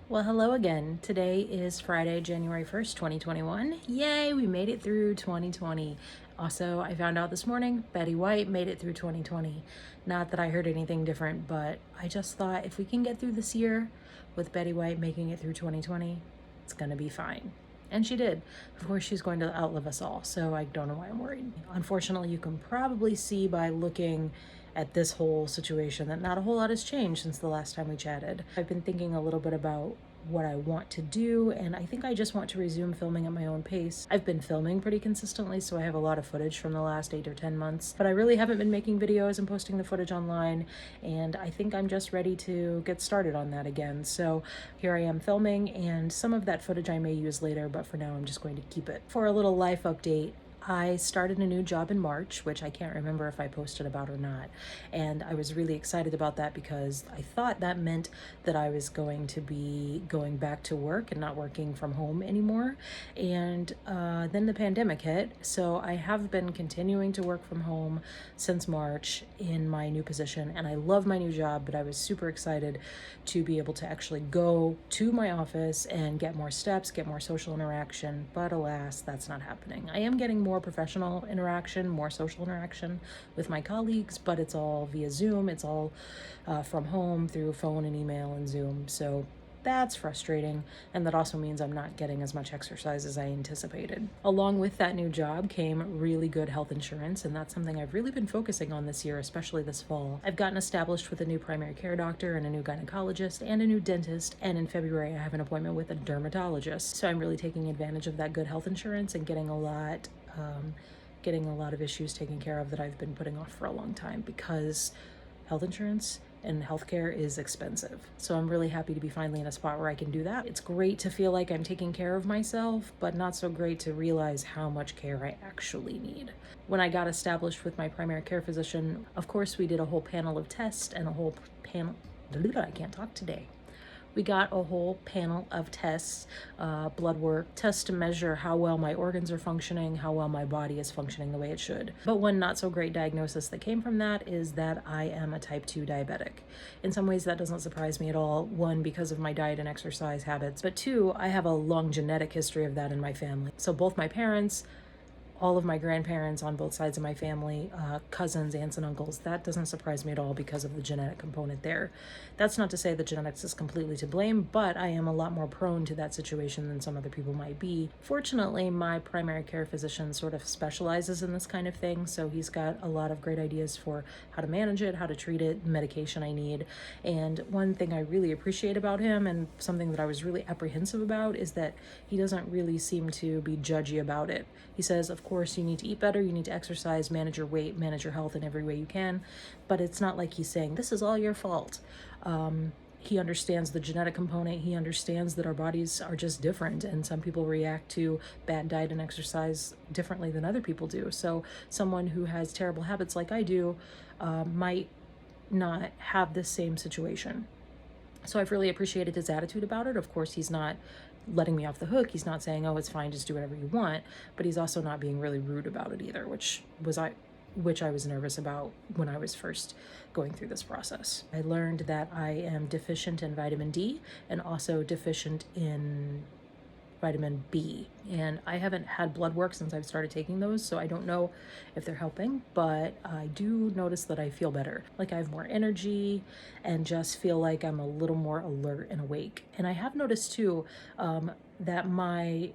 Well, hello again. Today is Friday, January 1st, 2021. Yay, we made it through 2020. Also, I found out this morning Betty White made it through 2020. Not that I heard anything different, but I just thought if we can get through this year with Betty White making it through 2020, it's gonna be fine. And she did. Of course, she's going to outlive us all, so I don't know why I'm worried. Unfortunately, you can probably see by looking at this whole situation that not a whole lot has changed since the last time we chatted. I've been thinking a little bit about what I want to do, and I think I just want to resume filming at my own pace. I've been filming pretty consistently, so I have a lot of footage from the last 8 or 10 months, but I really haven't been making videos and posting the footage online, and I think I'm just ready to get started on that again. So here I am filming, and some of that footage I may use later, but for now I'm just going to keep it. For a little life update, I started a new job in March, which I can't remember if I posted about or not. And I was really excited about that because I thought that meant that I was going to be going back to work and not working from home anymore. And then the pandemic hit. So I have been continuing to work from home since March in my new position. And I love my new job, but I was super excited to be able to actually go to my office and get more steps, get more social interaction. But alas, that's not happening. I am getting more professional interaction, more social interaction with my colleagues, but it's all via Zoom. It's all from home through phone and email and Zoom. So that's frustrating, and that also means I'm not getting as much exercise as I anticipated. Along with that new job came really good health insurance, and that's something I've really been focusing on this year, especially this fall. I've gotten established with a new primary care doctor and a new gynecologist and a new dentist, and in February I have an appointment with a dermatologist. So I'm really taking advantage of that good health insurance and getting a lot of issues taken care of that I've been putting off for a long time, because health insurance and healthcare is expensive. So I'm really happy to be finally in a spot where I can do that. It's great to feel like I'm taking care of myself, but not so great to realize how much care I actually need. When I got established with my primary care physician, of course, we did a whole panel of tests and a whole panel, I can't talk today. We got a whole panel of tests, blood work, tests to measure how well my organs are functioning, how well my body is functioning the way it should. But one not so great diagnosis that came from that is that I am a type 2 diabetic. In some ways that doesn't surprise me at all. One, because of my diet and exercise habits, but two, I have a long genetic history of that in my family. So both my parents, all of my grandparents on both sides of my family, cousins, aunts, and uncles. That doesn't surprise me at all because of the genetic component there. That's not to say that genetics is completely to blame, but I am a lot more prone to that situation than some other people might be. Fortunately, my primary care physician sort of specializes in this kind of thing, so he's got a lot of great ideas for how to manage it, how to treat it, medication I need. And one thing I really appreciate about him, and something that I was really apprehensive about, is that he doesn't really seem to be judgy about it. He says, of course, you need to eat better, you need to exercise, manage your weight, manage your health in every way you can, but it's not like he's saying, this is all your fault. He understands the genetic component. He understands that our bodies are just different, and some people react to bad diet and exercise differently than other people do. So someone who has terrible habits like I do might not have this same situation. So I've really appreciated his attitude about it. Of course, he's not letting me off the hook. He's not saying, oh, it's fine, just do whatever you want, but he's also not being really rude about it either, which I was nervous about when I was first going through this process. I learned that I am deficient in vitamin D and also deficient in vitamin B, and I haven't had blood work since I've started taking those, so I don't know if they're helping, but I do notice that I feel better. Like I have more energy and just feel like I'm a little more alert and awake. And I have noticed too that my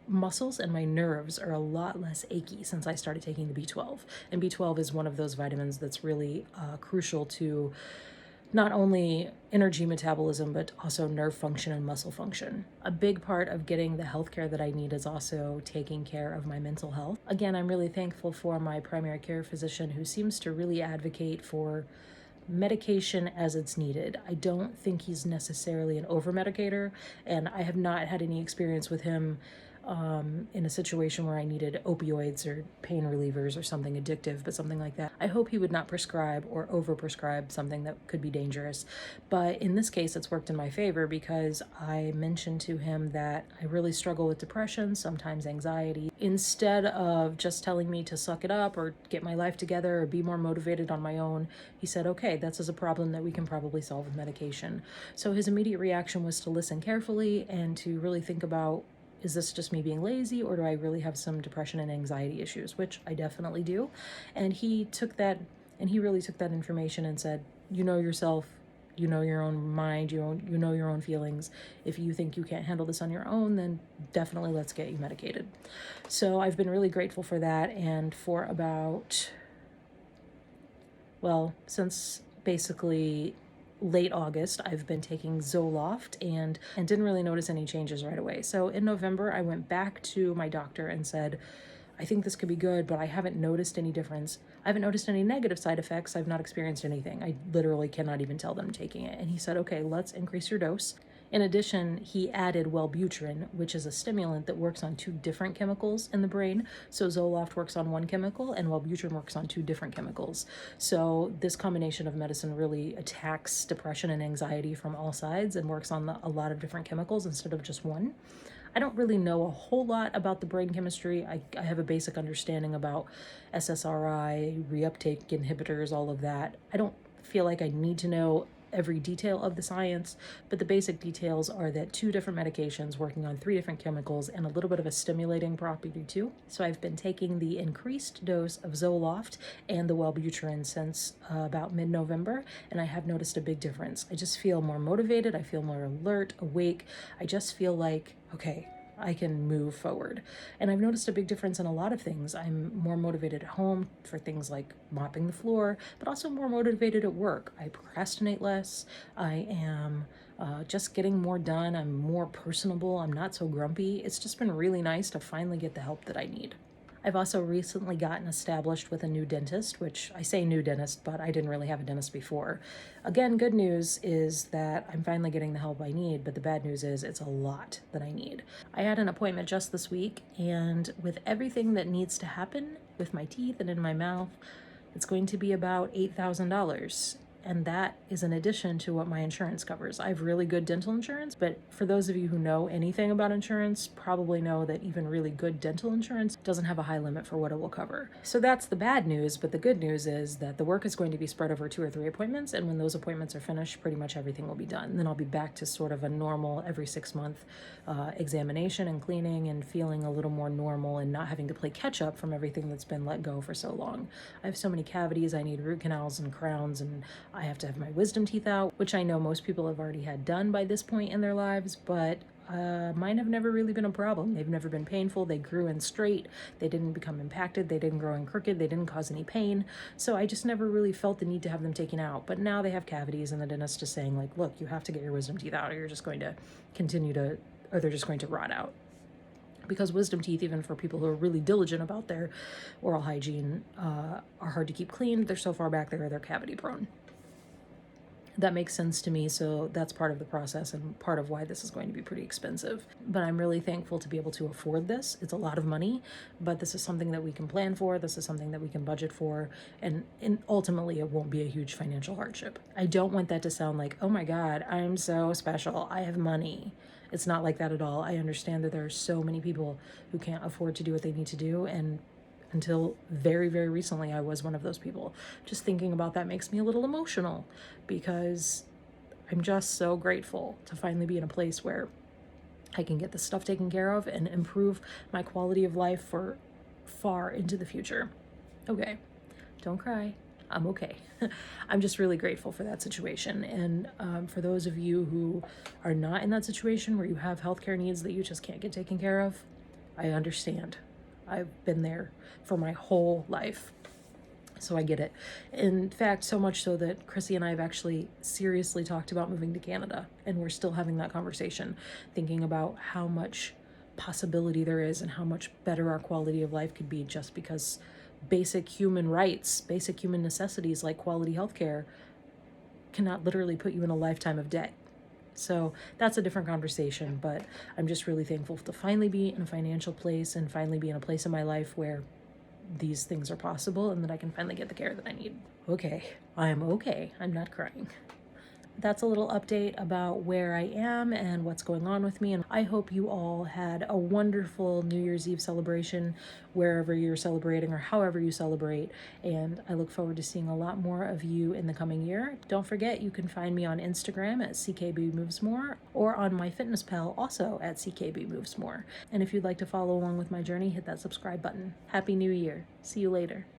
muscles and my nerves are a lot less achy since I started taking the B12. And B12 is one of those vitamins that's really crucial to not only energy metabolism, but also nerve function and muscle function. A big part of getting the healthcare that I need is also taking care of my mental health. Again, I'm really thankful for my primary care physician, who seems to really advocate for medication as it's needed. I don't think he's necessarily an over-medicator, and I have not had any experience with him in a situation where I needed opioids or pain relievers or something addictive, but something like that. I hope he would not prescribe or overprescribe something that could be dangerous. But in this case, it's worked in my favor because I mentioned to him that I really struggle with depression, sometimes anxiety. Instead of just telling me to suck it up or get my life together or be more motivated on my own, he said, okay, this is a problem that we can probably solve with medication. So his immediate reaction was to listen carefully and to really think about, is this just me being lazy, or do I really have some depression and anxiety issues, which I definitely do. And he really took that information and said, you know yourself, you know your own mind, you know your own feelings. If you think you can't handle this on your own, then definitely let's get you medicated. So I've been really grateful for that. And for about, since basically late August, I've been taking Zoloft and didn't really notice any changes right away. So in November, I went back to my doctor and said, I think this could be good, but I haven't noticed any difference. I haven't noticed any negative side effects. I've not experienced anything. I literally cannot even tell that I'm taking it. And he said, okay, let's increase your dose. In addition, he added Wellbutrin, which is a stimulant that works on two different chemicals in the brain. So Zoloft works on one chemical and Wellbutrin works on two different chemicals. So this combination of medicine really attacks depression and anxiety from all sides and works on a lot of different chemicals instead of just one. I don't really know a whole lot about the brain chemistry. I have a basic understanding about SSRI, reuptake inhibitors, all of that. I don't feel like I need to know every detail of the science, but the basic details are that two different medications working on three different chemicals and a little bit of a stimulating property too. So I've been taking the increased dose of Zoloft and the Wellbutrin since about mid-November, and I have noticed a big difference. I just feel more motivated, I feel more alert, awake. I just feel like, okay, I can move forward. And I've noticed a big difference in a lot of things. I'm more motivated at home for things like mopping the floor, but also more motivated at work. I procrastinate less. I am just getting more done. I'm more personable. I'm not so grumpy. It's just been really nice to finally get the help that I need. I've also recently gotten established with a new dentist, which I say new dentist, but I didn't really have a dentist before. Again, good news is that I'm finally getting the help I need, but the bad news is it's a lot that I need. I had an appointment just this week, and with everything that needs to happen with my teeth and in my mouth, it's going to be about $8,000. And that is in addition to what my insurance covers. I have really good dental insurance, but for those of you who know anything about insurance, probably know that even really good dental insurance doesn't have a high limit for what it will cover. So that's the bad news, but the good news is that the work is going to be spread over 2 or 3 appointments, and when those appointments are finished, pretty much everything will be done. And then I'll be back to sort of a normal every 6-month examination and cleaning and feeling a little more normal and not having to play catch up from everything that's been let go for so long. I have so many cavities, I need root canals and crowns, and I have to have my wisdom teeth out, which I know most people have already had done by this point in their lives, but mine have never really been a problem. They've never been painful. They grew in straight. They didn't become impacted. They didn't grow in crooked. They didn't cause any pain. So I just never really felt the need to have them taken out. But now they have cavities, and the dentist is saying, like, look, you have to get your wisdom teeth out, or you're just going to or they're just going to rot out. Because wisdom teeth, even for people who are really diligent about their oral hygiene, are hard to keep clean. They're so far back there, they're cavity prone. That makes sense to me, so that's part of the process and part of why this is going to be pretty expensive. But I'm really thankful to be able to afford this. It's a lot of money, but this is something that we can plan for. This is something that we can budget for, and ultimately it won't be a huge financial hardship. I don't want that to sound like, oh my God, I'm so special, I have money. It's not like that at all. I understand that there are so many people who can't afford to do what they need to do, and until very, very recently, I was one of those people. Just thinking about that makes me a little emotional because I'm just so grateful to finally be in a place where I can get this stuff taken care of and improve my quality of life for far into the future. Okay, don't cry. I'm okay. I'm just really grateful for that situation. And for those of you who are not in that situation where you have healthcare needs that you just can't get taken care of, I understand. I've been there for my whole life, so I get it. In fact, so much so that Chrissy and I have actually seriously talked about moving to Canada, and we're still having that conversation, thinking about how much possibility there is and how much better our quality of life could be just because basic human rights, basic human necessities like quality healthcare cannot literally put you in a lifetime of debt. So that's a different conversation, but I'm just really thankful to finally be in a financial place and finally be in a place in my life where these things are possible and that I can finally get the care that I need. Okay, I am okay. I'm not crying. That's a little update about where I am and what's going on with me. And I hope you all had a wonderful New Year's Eve celebration wherever you're celebrating or however you celebrate. And I look forward to seeing a lot more of you in the coming year. Don't forget, you can find me on Instagram at ckbmovesmore or on MyFitnessPal also at ckbmovesmore. And if you'd like to follow along with my journey, hit that subscribe button. Happy New Year. See you later.